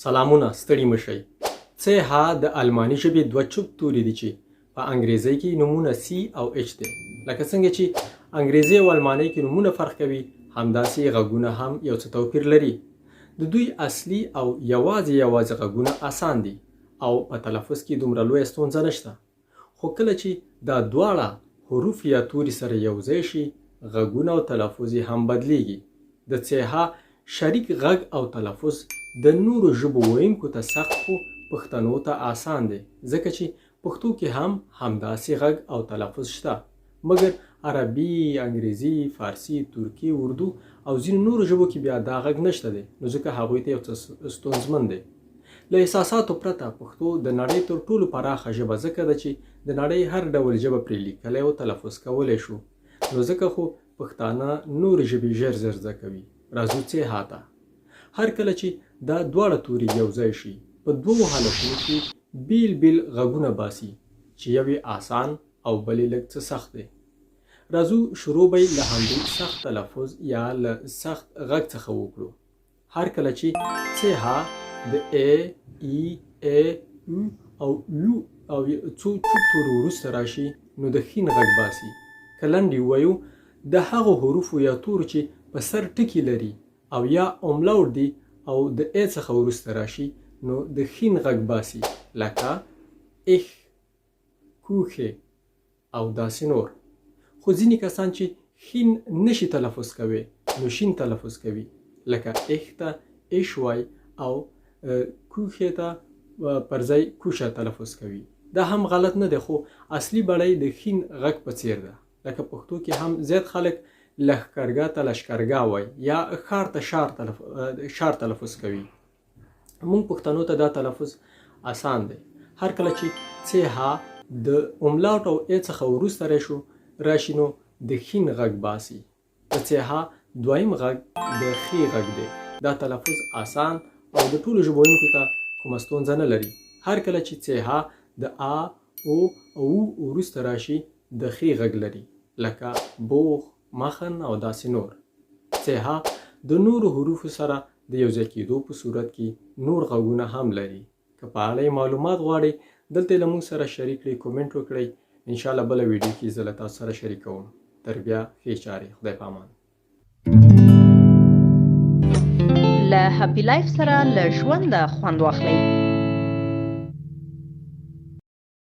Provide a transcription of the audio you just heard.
سلامونه ستړي مشئ. څ ها د الماني ژبې دوه چوب توري دي چې په انګریزي کې نومونه سی او اچ دي. لکه څنګه چې انګریزي او الماني کې نومونه فرق کوي، همداسې غږونه هم یو څه توپیر لري. د دوی اصلي او یوازې غږونه آسان دي او په تلفظ کې دومره لویه ستونزه نشته. خو کله چې دا دواړه حروف یا توري سره یوځای شي، غږونه او تلفظ هم بدلیږي. د څ ها شریک غږ او تلفظ د نورو ژبو ویونکو ته سخت، خو پښتنو ته آسان دی، ځکه چې پښتو کې هم همداسې غږ او تلفظ شته. مګر عربي، انګریزي، فارسي، ترکي، اردو او ځینو نورو ژبو کې بیا دا غږ نشته دی، نو ځکه هغوی ته یو څه ستونزمن دی. له احساساتو پرته پښتو د نړۍ تر ټولو پراخه ژبه ځکه ده چې د نړۍ هر ډول ژبه پرې لیکلی او تلفظ کولی شو. نو ځکه خو پښتانه نورې ژبې ژر زده کوي. راځو څ ها ته. هر کله چې دا دواړه توري یوځای شي، په دوو حالتونو کې بیل غږونه باسي چې یو یې آسان او بل یې لږ څه سخت دی. راځو شروع به له همدې سخت تلفظ یا له سخت غږ څخه وکړو. هر کله چې څ ها د ا ای ا او یو او څو چوب تورو وروسته راشي، نو د خین غږ باسي. که لنډ ووایو، د هغو حروفو یا تورو چې په سر ټکي لري او یا املاوټ دي او د ا څخه وروسته راشي، نو د خین غږ باسي، لکه اخ، کوخه او داسې نور. خو ځینې کسان چې خین نشي تلفظ کوي، نو شین تلفظ کوي، لکه اخ ته اش وای او کوخه ته پر ځای کوشه تلفظ کوي. دا هم غلط نه دی، خو اصلي بڼه د خین غږ په څیر ده. لکه پښتو کې هم زیات خلک لښکرګاه ته لشکرګاه وای یا ښار ته شار تلفظ کوي. مونږ پښتنو ته دا تلفظ آسان دی. هر کله چې څ ها د املاوټ او ا څخه وروسته راشي، نو د خین غږ باسي. د څ ها دویم غږ د خی غږ دی. دا تلفظ آسان او د ټولو ژبو ویونکو ته کومه ستونزه نه لري. هر کله چې څ ها د ا او وروسته راشي، د خی غږ لري، لکه بوخ، مخن او داسې نور. څ ها د نورو حروفو سره د یوځای کېدو په صورت کې نور غږونه هم لري. که په اړه معلومات غواړئ، دلته له موږ سره شریک کړئ، کومنټ وکړئ. انشاءالله بله ویډیو کې زه له تاسو سره شریکوم. تر بیا ښې چارې. خدای په امان. له هپي لایف سره له ژونده خوند واخلئ.